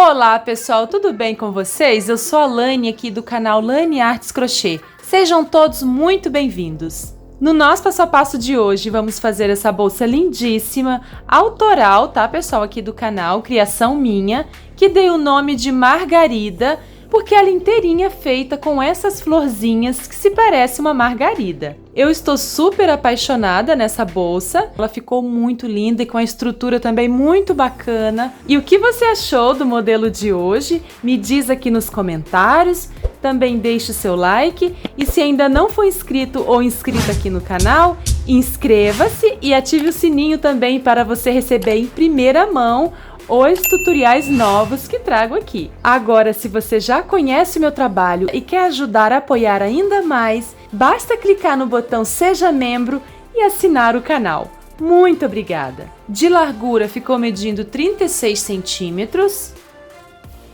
Olá pessoal, tudo bem com vocês? Eu sou a Lani aqui do canal Lani Artes Crochê. Sejam todos muito bem-vindos! No nosso passo a passo de hoje vamos fazer essa bolsa lindíssima, autoral, tá pessoal, aqui do canal, criação minha, que dei o nome de Margarida, porque ela inteirinha é feita com essas florzinhas que se parece uma margarida. Eu estou super apaixonada nessa bolsa, ela ficou muito linda e com a estrutura também muito bacana. E o que você achou do modelo de hoje? Me diz aqui nos comentários, também deixe o seu like e se ainda não for inscrito ou inscrita aqui no canal, inscreva-se e ative o sininho também para você receber em primeira mão os tutoriais novos que trago aqui. Agora, se você já conhece o meu trabalho e quer ajudar a apoiar ainda mais, basta clicar no botão Seja Membro e assinar o canal. Muito obrigada! De largura ficou medindo 36 centímetros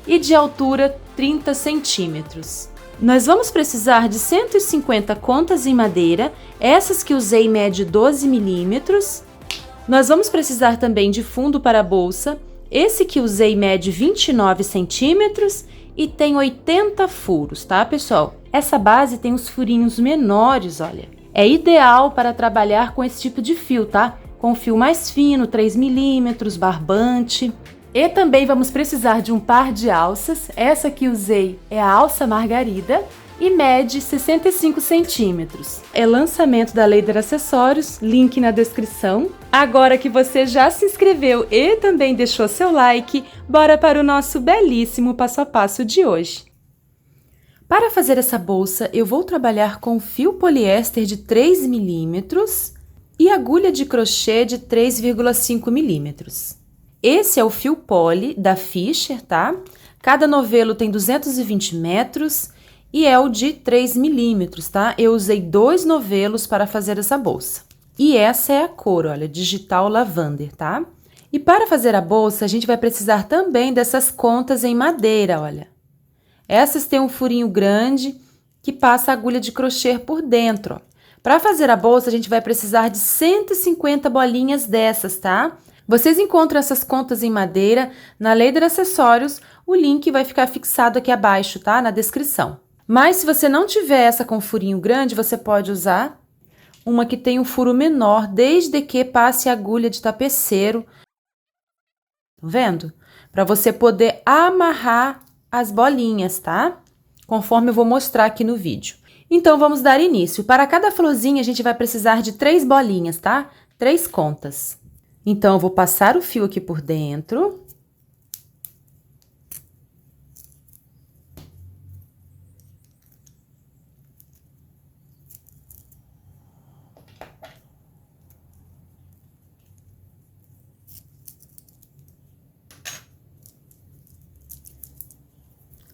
e de altura 30 centímetros. Nós vamos precisar de 150 contas em madeira, essas que usei mede 12 milímetros. Nós vamos precisar também de fundo para a bolsa. Esse que usei mede 29 centímetros e tem 80 furos, tá, pessoal? Essa base tem os furinhos menores, olha. É ideal para trabalhar com esse tipo de fio, tá? Com fio mais fino, 3 milímetros, barbante. E também vamos precisar de um par de alças. Essa que usei é a alça Margarida e mede 65 centímetros. É lançamento da Leder Acessórios, link na descrição. Agora que você já se inscreveu e também deixou seu like, bora para o nosso belíssimo passo a passo de hoje. Para fazer essa bolsa, eu vou trabalhar com fio poliéster de 3 milímetros e agulha de crochê de 3,5 milímetros. Esse é o fio poli da Fischer, tá? Cada novelo tem 220 metros e é o de 3 milímetros, tá? Eu usei 2 novelos para fazer essa bolsa. E essa é a cor, olha, Digital Lavender, tá? E para fazer a bolsa, a gente vai precisar também dessas contas em madeira, olha. Essas têm um furinho grande que passa a agulha de crochê por dentro, ó. Para fazer a bolsa, a gente vai precisar de 150 bolinhas dessas, tá? Vocês encontram essas contas em madeira na Leder Acessórios, o link vai ficar fixado aqui abaixo, tá? Na descrição. Mas se você não tiver essa com furinho grande, você pode usar uma que tem um furo menor, desde que passe a agulha de tapeceiro. Tá vendo? Para você poder amarrar as bolinhas, tá? Conforme eu vou mostrar aqui no vídeo. Então, vamos dar início. Para cada florzinha, a gente vai precisar de 3 bolinhas, tá? 3 contas. Então, eu vou passar o fio aqui por dentro.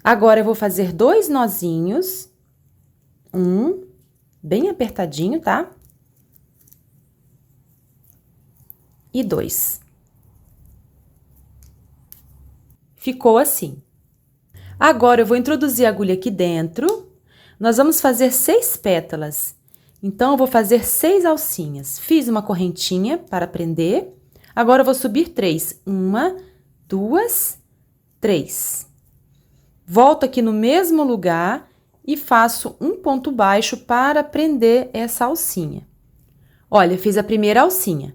Agora, eu vou fazer 2 nozinhos, bem apertadinho, tá? E 2. Ficou assim. Agora, eu vou introduzir a agulha aqui dentro. Nós vamos fazer 6 pétalas. Então, eu vou fazer 6 alcinhas. Fiz uma correntinha para prender. Agora, eu vou subir 3. 1, 2, 3. Volto aqui no mesmo lugar e faço um ponto baixo para prender essa alcinha. Olha, fiz a primeira alcinha.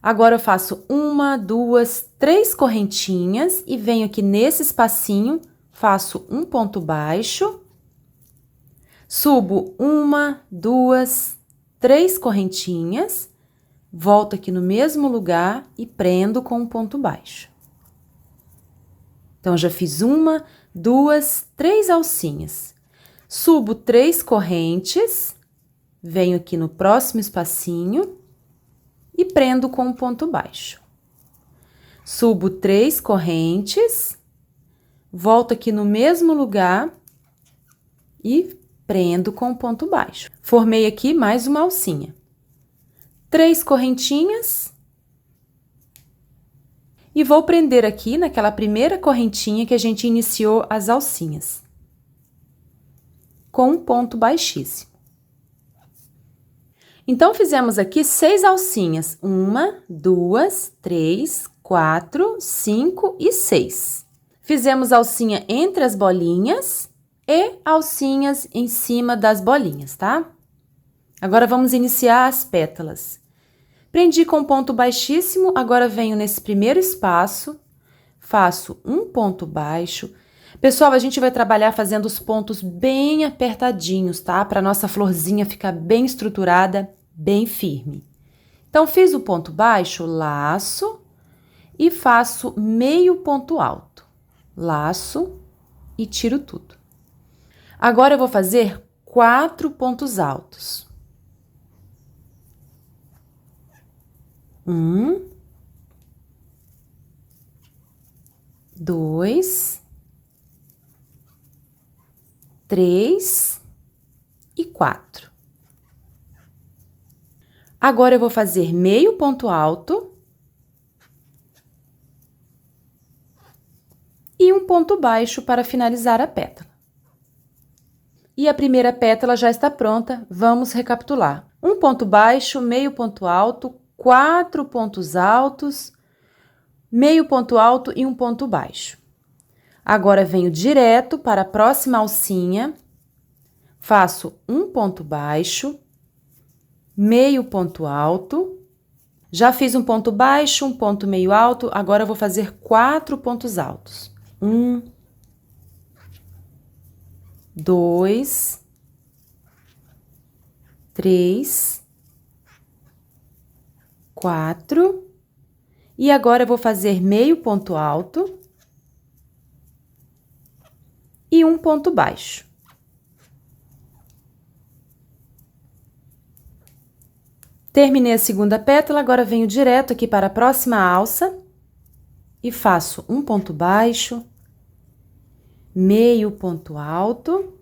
Agora, eu faço 1, 2, 3 correntinhas e venho aqui nesse espacinho, faço um ponto baixo, subo 1, 2, 3 correntinhas, volto aqui no mesmo lugar e prendo com um ponto baixo. Então, já fiz 1, 2, 3 alcinhas. Subo 3 correntes, venho aqui no próximo espacinho e prendo com um ponto baixo. Subo 3 correntes, volto aqui no mesmo lugar e prendo com um ponto baixo. Formei aqui mais uma alcinha. 3 correntinhas. E vou prender aqui naquela primeira correntinha que a gente iniciou as alcinhas, com um ponto baixíssimo. Então, fizemos aqui 6 alcinhas. 1, 2, 3, 4, 5 e 6. Fizemos alcinha entre as bolinhas e alcinhas em cima das bolinhas, tá? Agora, vamos iniciar as pétalas. Prendi com ponto baixíssimo, agora venho nesse primeiro espaço, faço um ponto baixo. Pessoal, a gente vai trabalhar fazendo os pontos bem apertadinhos, tá? Para nossa florzinha ficar bem estruturada, bem firme. Então, fiz o ponto baixo, laço e faço meio ponto alto. Laço e tiro tudo. Agora, eu vou fazer 4 pontos altos. 1, 2, 3 e 4. Agora, eu vou fazer meio ponto alto e um ponto baixo para finalizar a pétala. E a primeira pétala já está pronta, vamos recapitular. Um ponto baixo, meio ponto alto, 4 pontos altos, meio ponto alto e um ponto baixo. Agora, venho direto para a próxima alcinha, faço um ponto baixo, meio ponto alto, já fiz um ponto baixo, um ponto meio alto, agora eu vou fazer 4 pontos altos. 1, 2, 3, 4, e agora eu vou fazer meio ponto alto e um ponto baixo. Terminei a segunda pétala, agora venho direto aqui para a próxima alça e faço um ponto baixo, meio ponto alto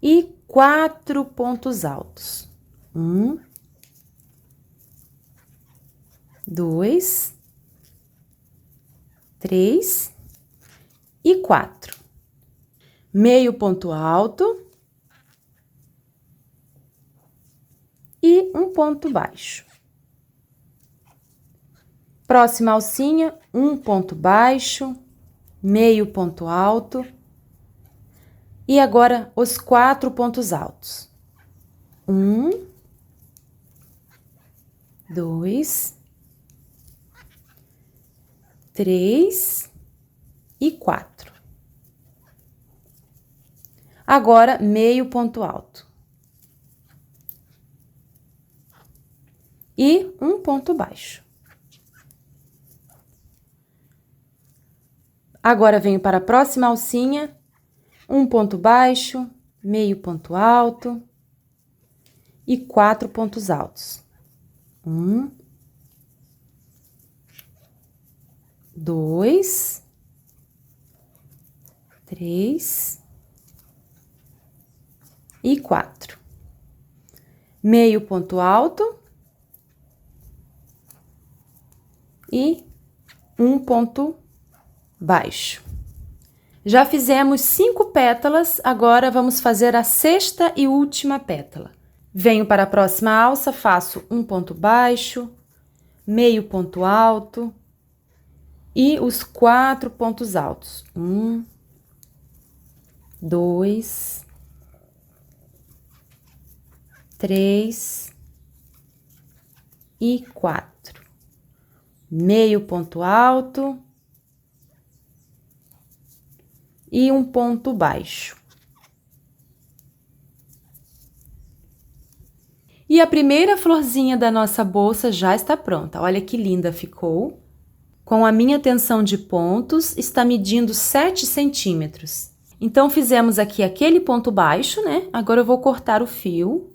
e 4 pontos altos. 1, 2, 3 e 4. Meio ponto alto e um ponto baixo. Próxima alcinha, um ponto baixo, meio ponto alto e agora os 4 pontos altos. 1, 2, 3 e 4. Agora, meio ponto alto. E um ponto baixo. Agora, venho para a próxima alcinha, um ponto baixo, meio ponto alto e 4 pontos altos. 1, 2, 3 e 4. Meio ponto alto e um ponto baixo. Já fizemos 5 pétalas, agora vamos fazer a sexta e última pétala. Venho para a próxima alça, faço um ponto baixo, meio ponto alto e os 4 pontos altos. 1, 2, 3 e 4. Meio ponto alto e um ponto baixo. E a primeira florzinha da nossa bolsa já está pronta. Olha que linda ficou. Com a minha tensão de pontos, está medindo 7 centímetros. Então, fizemos aqui aquele ponto baixo, né? Agora, eu vou cortar o fio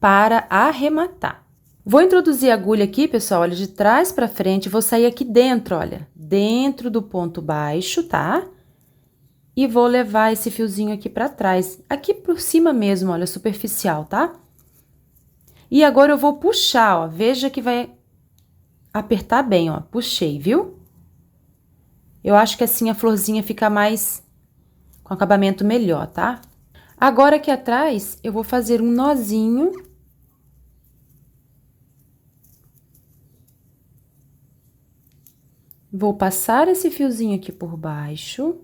para arrematar. Vou introduzir a agulha aqui, pessoal, olha, de trás para frente. Vou sair aqui dentro, olha, dentro do ponto baixo, tá? E vou levar esse fiozinho aqui para trás, aqui por cima mesmo, olha, superficial, tá? E agora eu vou puxar, ó, veja que vai apertar bem, ó, puxei, viu? Eu acho que assim a florzinha fica mais, com acabamento melhor, tá? Agora aqui atrás, eu vou fazer um nozinho. Vou passar esse fiozinho aqui por baixo.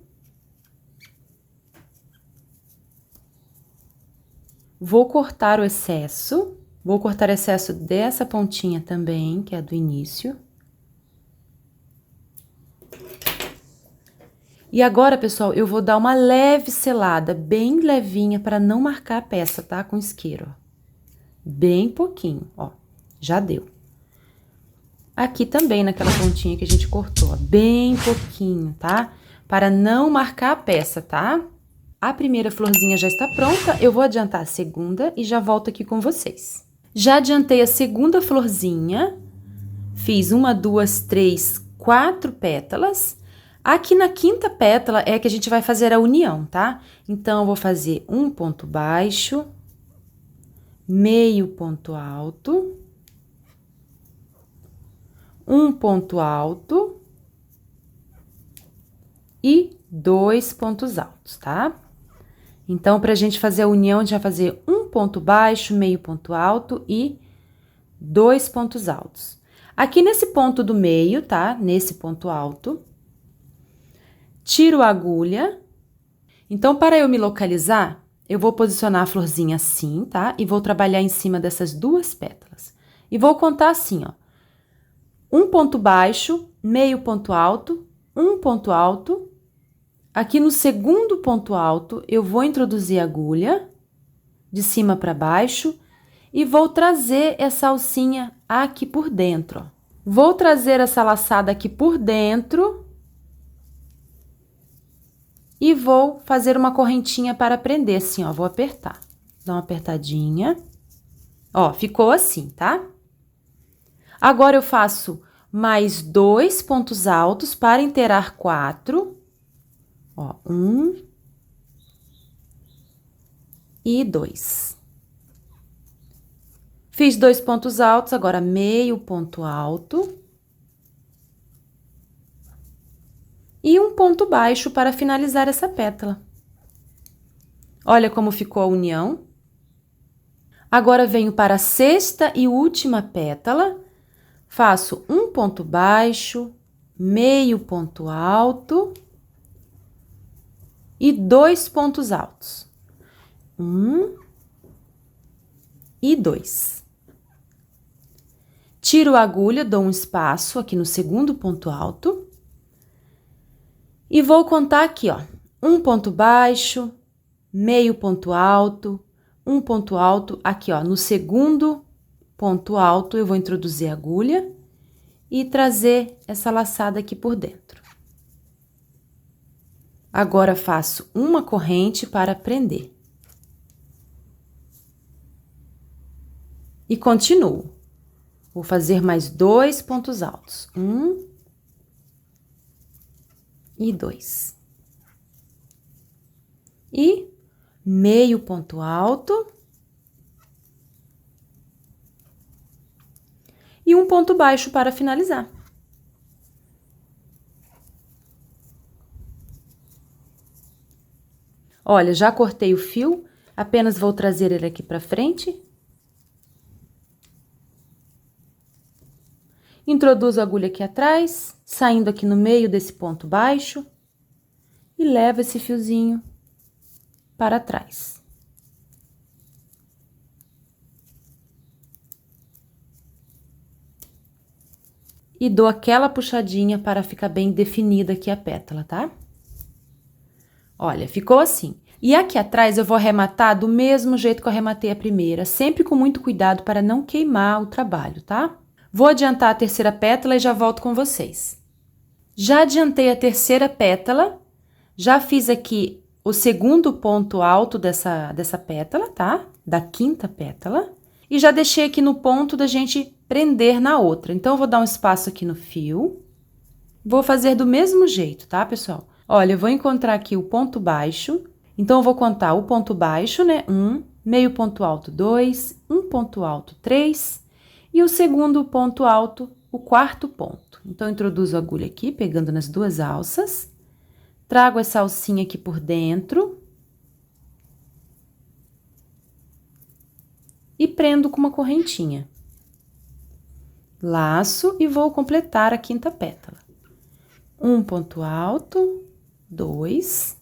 Vou cortar o excesso. Vou cortar o excesso dessa pontinha também, que é a do início. E agora, pessoal, eu vou dar uma leve selada, bem levinha, para não marcar a peça, tá? Com isqueiro, ó. Bem pouquinho, ó. Já deu. Aqui também, naquela pontinha que a gente cortou, ó. Bem pouquinho, tá? Para não marcar a peça, tá? A primeira florzinha já está pronta, eu vou adiantar a segunda e já volto aqui com vocês. Já adiantei a segunda florzinha, fiz 1, 2, 3, 4 pétalas. Aqui na quinta pétala é que a gente vai fazer a união, tá? Então, eu vou fazer um ponto baixo, meio ponto alto, um ponto alto e 2 pontos altos, tá? Então, pra gente fazer a união, a gente vai fazer um ponto baixo, meio ponto alto e 2 pontos altos. Aqui nesse ponto do meio, tá? Nesse ponto alto, tiro a agulha. Então, para eu me localizar, eu vou posicionar a florzinha assim, tá? E vou trabalhar em cima dessas duas pétalas. E vou contar assim, ó. Um ponto baixo, meio ponto alto, um ponto alto. Aqui no segundo ponto alto, eu vou introduzir a agulha de cima para baixo e vou trazer essa alcinha aqui por dentro, ó. Vou trazer essa laçada aqui por dentro e vou fazer uma correntinha para prender, assim, ó. Vou apertar, dar uma apertadinha. Ó, ficou assim, tá? Agora, eu faço mais 2 pontos altos para inteirar 4. Ó, 1 e 2. Fiz 2 pontos altos, agora meio ponto alto. E um ponto baixo para finalizar essa pétala. Olha como ficou a união. Agora, venho para a sexta e última pétala, faço um ponto baixo, meio ponto alto e 2 pontos altos. 1 e 2. Tiro a agulha, dou um espaço aqui no segundo ponto alto. E vou contar aqui, ó, um ponto baixo, meio ponto alto, um ponto alto, aqui, ó, no segundo ponto alto, eu vou introduzir a agulha e trazer essa laçada aqui por dentro. Agora, faço uma corrente para prender. E continuo. Vou fazer mais 2 pontos altos. 1 e 2. E meio ponto alto. E um ponto baixo para finalizar. Olha, já cortei o fio, apenas vou trazer ele aqui para frente. Introduzo a agulha aqui atrás, saindo aqui no meio desse ponto baixo. E levo esse fiozinho para trás. E dou aquela puxadinha para ficar bem definida aqui a pétala, tá? Olha, ficou assim. E aqui atrás eu vou arrematar do mesmo jeito que eu arrematei a primeira, sempre com muito cuidado para não queimar o trabalho, tá? Vou adiantar a terceira pétala e já volto com vocês. Já adiantei a terceira pétala, já fiz aqui o segundo ponto alto dessa pétala, tá? Da quinta pétala. E já deixei aqui no ponto da gente prender na outra. Então, eu vou dar um espaço aqui no fio. Vou fazer do mesmo jeito, tá, pessoal? Olha, eu vou encontrar aqui o ponto baixo. Então, eu vou contar o ponto baixo, né? 1, meio ponto alto, 2, um ponto alto, 3. E o segundo ponto alto, o quarto ponto. Então, eu introduzo a agulha aqui, pegando nas duas alças. Trago essa alcinha aqui por dentro. E prendo com uma correntinha. Laço e vou completar a quinta pétala. Um ponto alto, 2.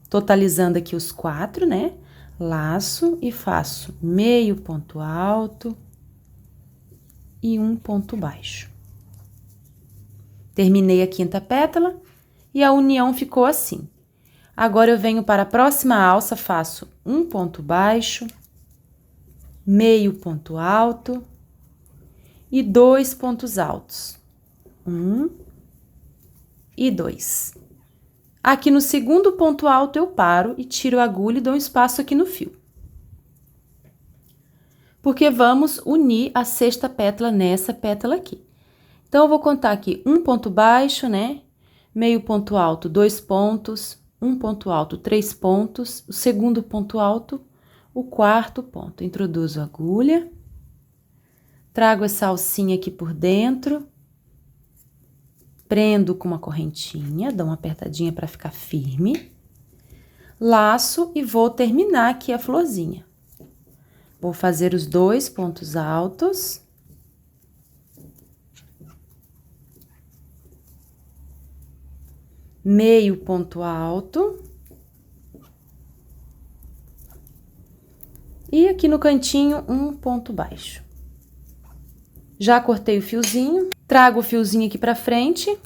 Totalizando aqui os 4, né? Laço e faço meio ponto alto e um ponto baixo. Terminei a quinta pétala e a união ficou assim. Agora, eu venho para a próxima alça, faço um ponto baixo, meio ponto alto e 2 pontos altos. 1 e 2. Aqui no segundo ponto alto, eu paro e tiro a agulha e dou um espaço aqui no fio. Porque vamos unir a sexta pétala nessa pétala aqui. Então, eu vou contar aqui um ponto baixo, né? Meio ponto alto, 2 pontos, um ponto alto, 3 pontos, o segundo ponto alto, o quarto ponto. Introduzo a agulha, trago essa alcinha aqui por dentro, prendo com uma correntinha, dou uma apertadinha para ficar firme, laço e vou terminar aqui a florzinha. Vou fazer os 2 pontos altos. Meio ponto alto. E aqui no cantinho, um ponto baixo. Já cortei o fiozinho, trago o fiozinho aqui pra frente,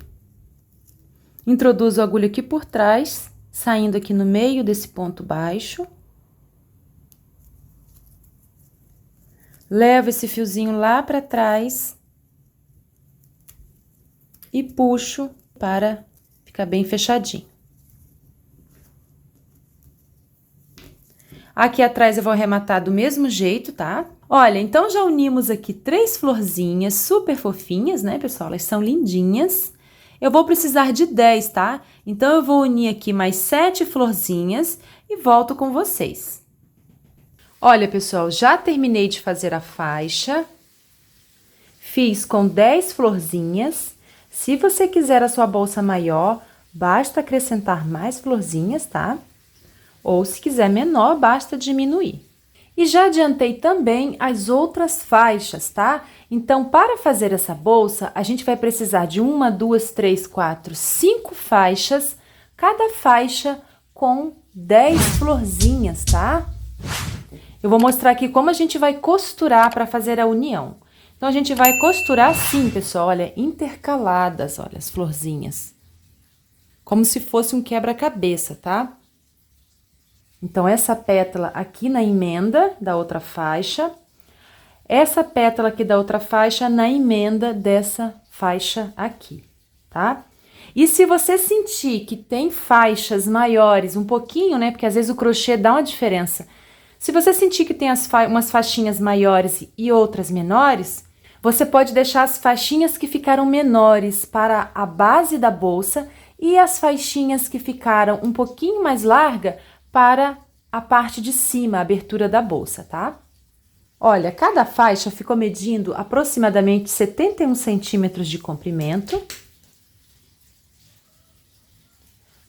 introduzo a agulha aqui por trás, saindo aqui no meio desse ponto baixo. Levo esse fiozinho lá pra trás e puxo para ficar bem fechadinho. Aqui atrás eu vou arrematar do mesmo jeito, tá? Olha, então já unimos aqui 3 florzinhas super fofinhas, né, pessoal? Elas são lindinhas. Eu vou precisar de 10, tá? Então, eu vou unir aqui mais 7 florzinhas e volto com vocês. Olha, pessoal, já terminei de fazer a faixa. Fiz com 10 florzinhas. Se você quiser a sua bolsa maior, basta acrescentar mais florzinhas, tá? Ou se quiser menor, basta diminuir. E já adiantei também as outras faixas, tá? Então, para fazer essa bolsa, a gente vai precisar de 1, 2, 3, 4, 5 faixas, cada faixa com 10 florzinhas, tá? Eu vou mostrar aqui como a gente vai costurar para fazer a união. Então, a gente vai costurar assim, pessoal, olha, intercaladas, olha, as florzinhas. Como se fosse um quebra-cabeça, tá? Então, essa pétala aqui na emenda da outra faixa, essa pétala aqui da outra faixa na emenda dessa faixa aqui, tá? E se você sentir que tem faixas maiores, um pouquinho, né? Porque às vezes o crochê dá uma diferença. Se você sentir que tem umas faixinhas maiores e outras menores, você pode deixar as faixinhas que ficaram menores para a base da bolsa e as faixinhas que ficaram um pouquinho mais larga para a parte de cima, a abertura da bolsa, tá? Olha, cada faixa ficou medindo aproximadamente 71 centímetros de comprimento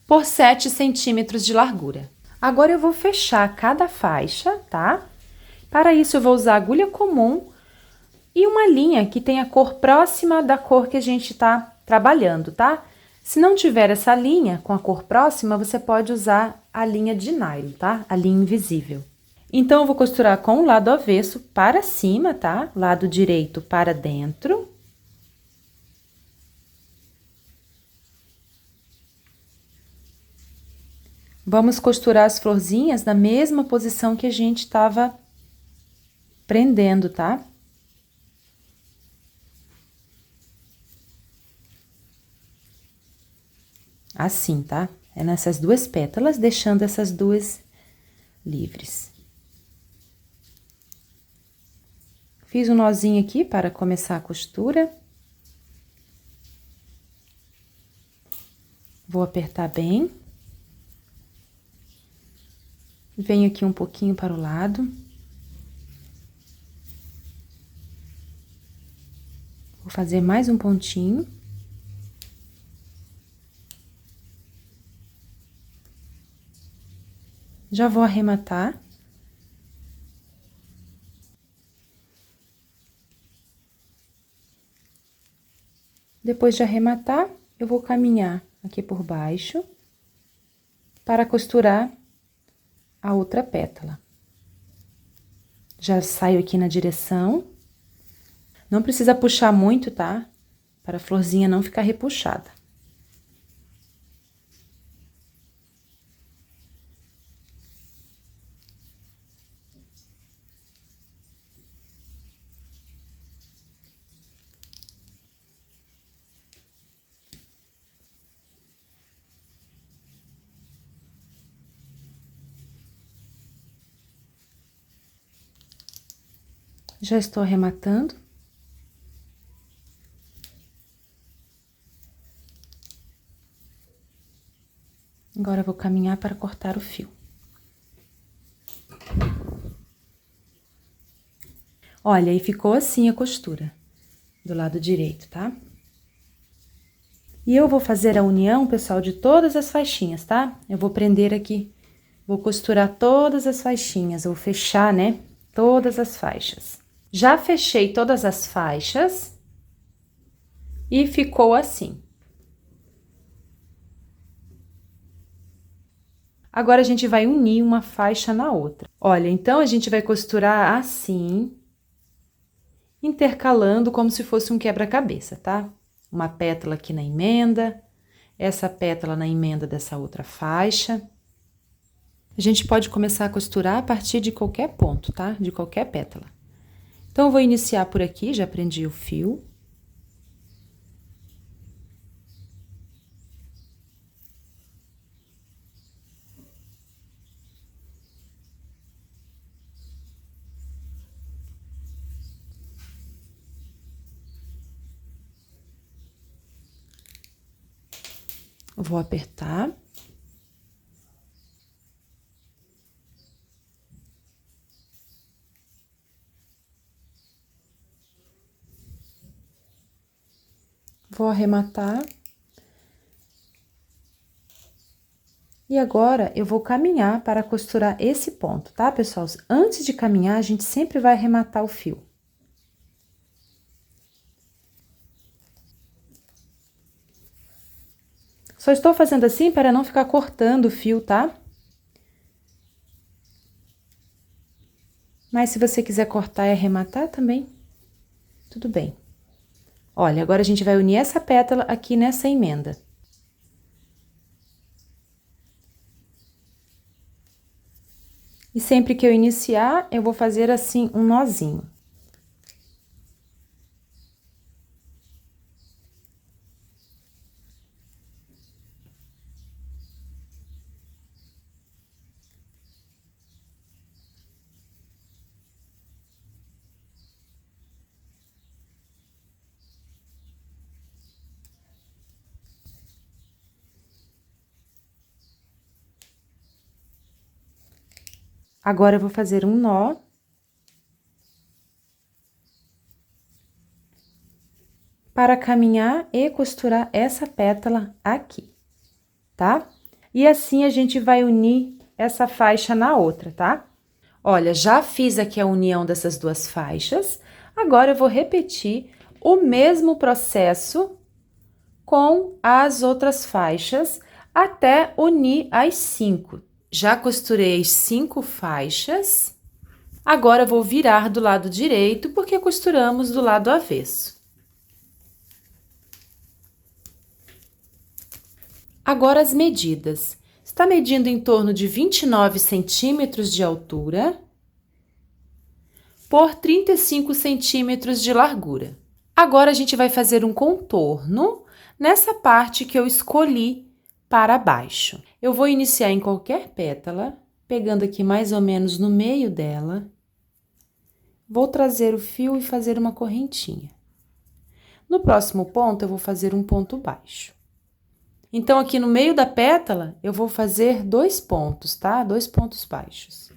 por 7 centímetros de largura. Agora, eu vou fechar cada faixa, tá? Para isso, eu vou usar agulha comum e uma linha que tenha cor próxima da cor que a gente tá trabalhando, tá? Se não tiver essa linha com a cor próxima, você pode usar a linha de nylon, tá? A linha invisível. Então, eu vou costurar com o lado avesso para cima, tá? Lado direito para dentro. Vamos costurar as florzinhas na mesma posição que a gente estava prendendo, tá? Assim, tá? É nessas duas pétalas, deixando essas duas livres. Fiz um nozinho aqui para começar a costura. Vou apertar bem. Venho aqui um pouquinho para o lado. Vou fazer mais um pontinho. Já vou arrematar. Depois de arrematar, eu vou caminhar aqui por baixo para costurar a outra pétala. Já saio aqui na direção. Não precisa puxar muito, tá? Para a florzinha não ficar repuxada. Já estou arrematando. Agora, eu vou caminhar para cortar o fio. Olha, e ficou assim a costura do lado direito, tá? E eu vou fazer a união, pessoal, de todas as faixinhas, tá? Eu vou prender aqui, vou costurar todas as faixinhas, vou fechar, né? Todas as faixas. Já fechei todas as faixas e ficou assim. Agora, a gente vai unir uma faixa na outra. Olha, então, a gente vai costurar assim, intercalando como se fosse um quebra-cabeça, tá? Uma pétala aqui na emenda, essa pétala na emenda dessa outra faixa. A gente pode começar a costurar a partir de qualquer ponto, tá? De qualquer pétala. Então, eu vou iniciar por aqui, já prendi o fio. Vou apertar. Vou arrematar. E agora, eu vou caminhar para costurar esse ponto, tá, pessoal? Antes de caminhar, a gente sempre vai arrematar o fio. Só estou fazendo assim para não ficar cortando o fio, tá? Mas se você quiser cortar e arrematar também, tudo bem. Olha, agora a gente vai unir essa pétala aqui nessa emenda. E sempre que eu iniciar, eu vou fazer assim um nozinho. Agora, eu vou fazer um nó. Para caminhar e costurar essa pétala aqui, tá? E assim, a gente vai unir essa faixa na outra, tá? Olha, já fiz aqui a união dessas duas faixas. Agora, eu vou repetir o mesmo processo com as outras faixas até unir as 5. Já costurei as 5 faixas. Agora, eu vou virar do lado direito, porque costuramos do lado avesso. Agora, as medidas. Está medindo em torno de 29 centímetros de altura por 35 centímetros de largura. Agora, a gente vai fazer um contorno nessa parte que eu escolhi para baixo. Eu vou iniciar em qualquer pétala, pegando aqui mais ou menos no meio dela. Vou trazer o fio e fazer uma correntinha. No próximo ponto, eu vou fazer um ponto baixo. Então, aqui no meio da pétala, eu vou fazer 2 pontos, tá? 2 pontos baixos.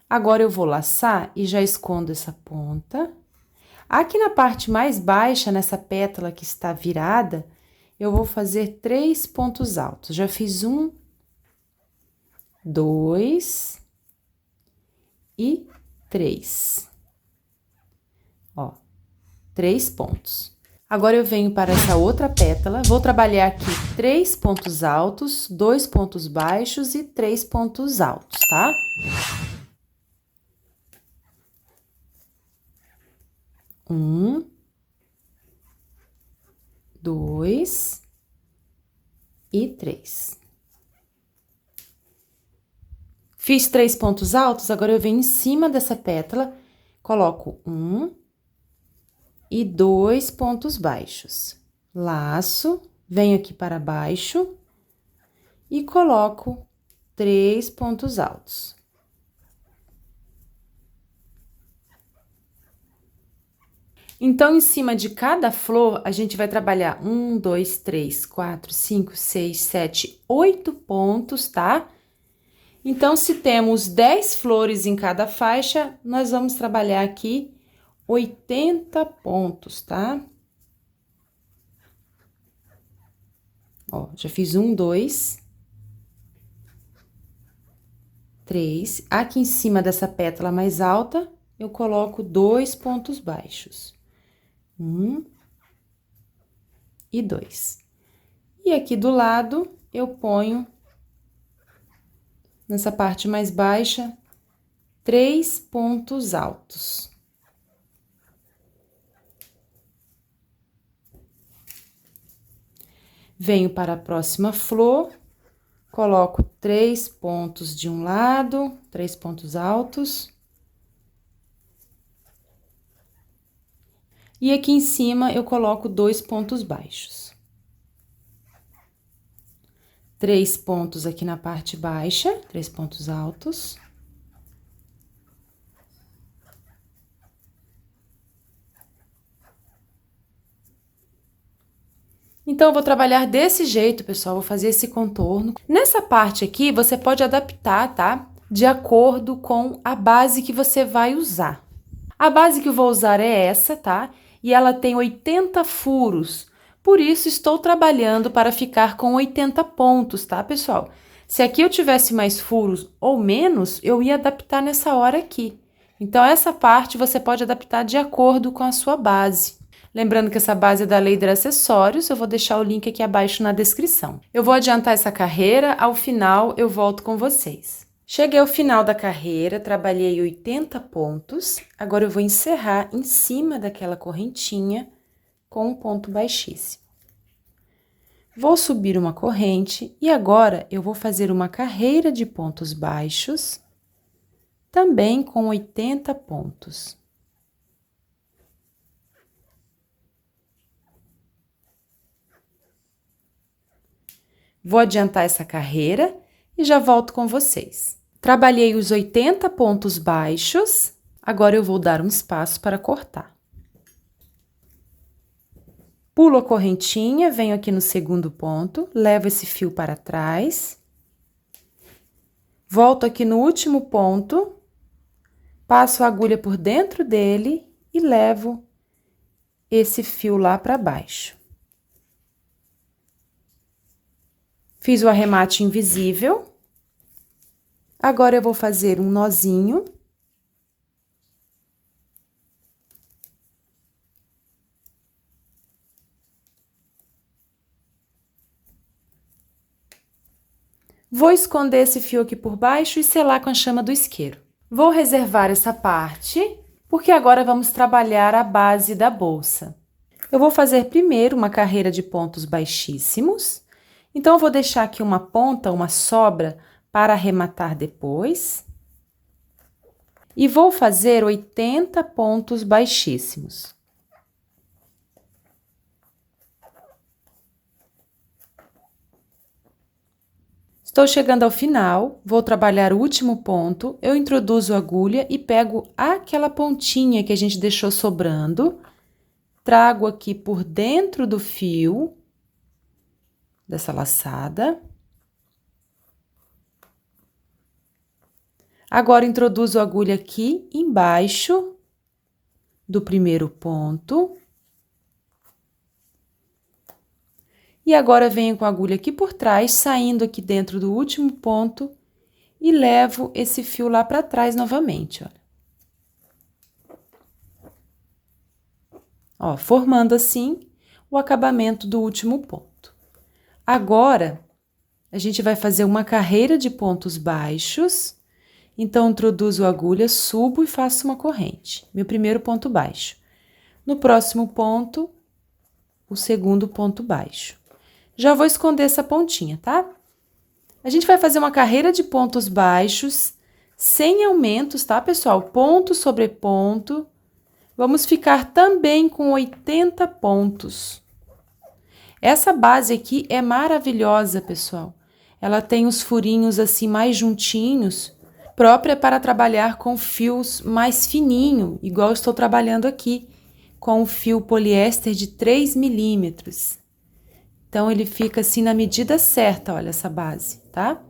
Agora, eu vou laçar e já escondo essa ponta. Aqui na parte mais baixa, nessa pétala que está virada, eu vou fazer 3 pontos altos. Já fiz 1, 2 e 3. Ó, 3 pontos. Agora eu venho para essa outra pétala, vou trabalhar aqui 3 pontos altos, 2 pontos baixos e 3 pontos altos, tá? Um, dois e 3. Fiz 3 pontos altos, agora eu venho em cima dessa pétala, coloco 1 e 2 pontos baixos. Laço, venho aqui para baixo e coloco 3 pontos altos. Então, em cima de cada flor, a gente vai trabalhar 1, 2, 3, 4, 5, 6, 7, 8 pontos, tá? Então, se temos 10 flores em cada faixa, nós vamos trabalhar aqui 80 pontos, tá? Ó, já fiz 1, 2, 3. Aqui em cima dessa pétala mais alta, eu coloco 2 pontos baixos. 1 e 2. E aqui do lado, eu ponho, nessa parte mais baixa, 3 pontos altos. Venho para a próxima flor, coloco 3 pontos de um lado, 3 pontos altos. E aqui em cima, eu coloco 2 pontos baixos. 3 pontos aqui na parte baixa, 3 pontos altos. Então, eu vou trabalhar desse jeito, pessoal, vou fazer esse contorno. Nessa parte aqui, você pode adaptar, tá? De acordo com a base que você vai usar. A base que eu vou usar é essa, tá? E ela tem 80 furos, por isso estou trabalhando para ficar com 80 pontos, tá, pessoal? Se aqui eu tivesse mais furos ou menos, eu ia adaptar nessa hora aqui. Então, essa parte você pode adaptar de acordo com a sua base. Lembrando que essa base é da Leider Acessórios, eu vou deixar o link aqui abaixo na descrição. Eu vou adiantar essa carreira, ao final eu volto com vocês. Cheguei ao final da carreira, trabalhei 80 pontos, agora eu vou encerrar em cima daquela correntinha com um ponto baixíssimo. Vou subir uma corrente e agora eu vou fazer uma carreira de pontos baixos, também com 80 pontos. Vou adiantar essa carreira e já volto com vocês. Trabalhei os 80 pontos baixos, agora eu vou dar um espaço para cortar. Pulo a correntinha, venho aqui no segundo ponto, levo esse fio para trás. Volto aqui no último ponto, passo a agulha por dentro dele e levo esse fio lá para baixo. Fiz o arremate invisível. Agora, eu vou fazer um nozinho. Vou esconder esse fio aqui por baixo e selar com a chama do isqueiro. Vou reservar essa parte, porque agora vamos trabalhar a base da bolsa. Eu vou fazer primeiro uma carreira de pontos baixíssimos. Então, eu vou deixar aqui uma ponta, uma sobra, para arrematar depois. E vou fazer 80 pontos baixíssimos. Estou chegando ao final, vou trabalhar o último ponto, eu introduzo a agulha e pego aquela pontinha que a gente deixou sobrando, trago aqui por dentro do fio dessa laçada. Agora, introduzo a agulha aqui embaixo do primeiro ponto. E agora, venho com a agulha aqui por trás, saindo aqui dentro do último ponto e levo esse fio lá para trás novamente, olha. Ó, formando assim, o acabamento do último ponto. Agora, a gente vai fazer uma carreira de pontos baixos. Então, introduzo a agulha, subo e faço uma corrente. Meu primeiro ponto baixo. No próximo ponto, o segundo ponto baixo. Já vou esconder essa pontinha, tá? A gente vai fazer uma carreira de pontos baixos, sem aumentos, tá, pessoal? Ponto sobre ponto. Vamos ficar também com 80 pontos. Essa base aqui é maravilhosa, pessoal. Ela tem os furinhos assim mais juntinhos, própria para trabalhar com fios mais fininho, igual estou trabalhando aqui, com o fio poliéster de 3 milímetros. Então, ele fica assim na medida certa, olha essa base, tá?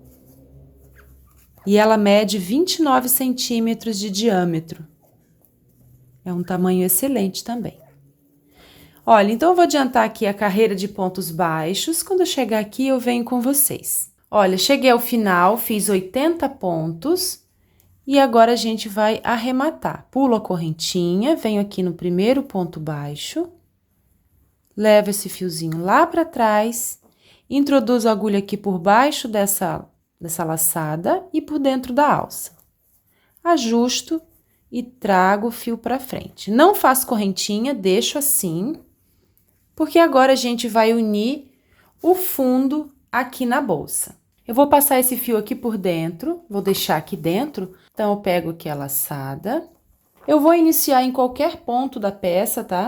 E ela mede 29 centímetros de diâmetro. É um tamanho excelente também. Olha, então eu vou adiantar aqui a carreira de pontos baixos. Quando eu chegar aqui, eu venho com vocês. Olha, cheguei ao final, fiz 80 pontos. E agora a gente vai arrematar. Pulo a correntinha, venho aqui no primeiro ponto baixo. Levo esse fiozinho lá para trás. Introduzo a agulha aqui por baixo dessa laçada e por dentro da alça. Ajusto e trago o fio para frente. Não faço correntinha, deixo assim, porque agora a gente vai unir o fundo aqui na bolsa. Eu vou passar esse fio aqui por dentro, vou deixar aqui dentro, então eu pego aqui a laçada. Eu vou iniciar em qualquer ponto da peça, tá?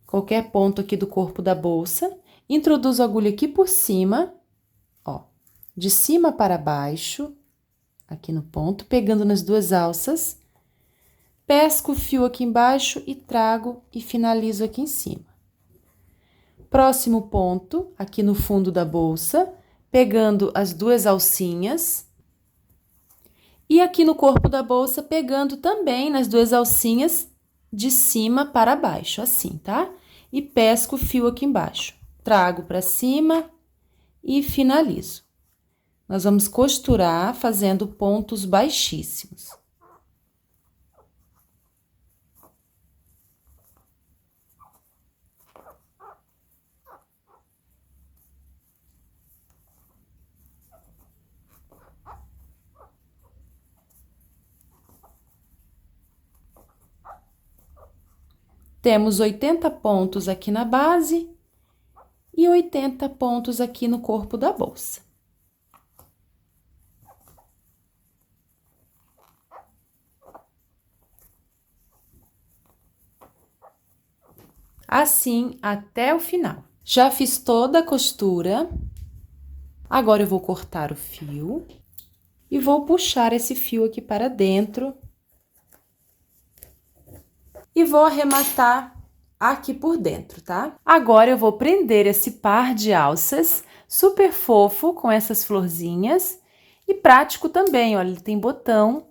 Qualquer ponto aqui do corpo da bolsa. Introduzo a agulha aqui por cima, ó, de cima para baixo, aqui no ponto, pegando nas duas alças. Pesco o fio aqui embaixo e trago e finalizo aqui em cima. Próximo ponto, aqui no fundo da bolsa, pegando as duas alcinhas. E aqui no corpo da bolsa, pegando também nas duas alcinhas de cima para baixo, assim, tá? E pesco o fio aqui embaixo. Trago para cima e finalizo. Nós vamos costurar fazendo pontos baixíssimos. Temos 80 pontos aqui na base e 80 pontos aqui no corpo da bolsa. Assim até o final. Já fiz toda a costura. Agora eu vou cortar o fio e vou puxar esse fio aqui para dentro. E vou arrematar aqui por dentro, tá? Agora eu vou prender esse par de alças, super fofo, com essas florzinhas, e prático também, olha, ele tem botão,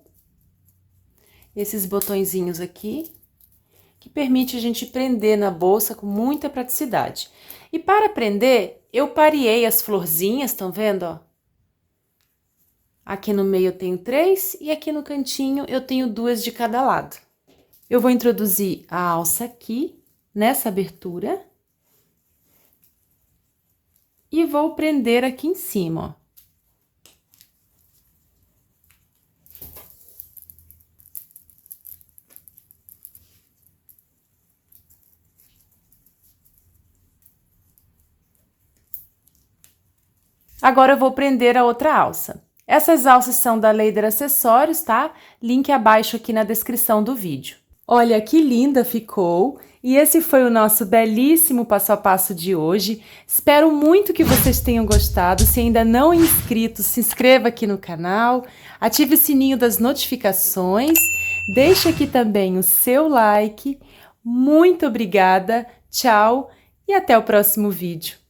esses botõezinhos aqui, que permite a gente prender na bolsa com muita praticidade. E para prender, eu pareei as florzinhas, estão vendo, ó? Aqui no meio eu tenho 3 e aqui no cantinho eu tenho 2 de cada lado. Eu vou introduzir a alça aqui, nessa abertura. E vou prender aqui em cima, ó. Agora eu vou prender a outra alça. Essas alças são da Leider Acessórios, tá? Link abaixo aqui na descrição do vídeo. Olha que linda ficou! E esse foi o nosso belíssimo passo a passo de hoje. Espero muito que vocês tenham gostado. Se ainda não é inscrito, se inscreva aqui no canal, ative o sininho das notificações, deixe aqui também o seu like. Muito obrigada, tchau e até o próximo vídeo.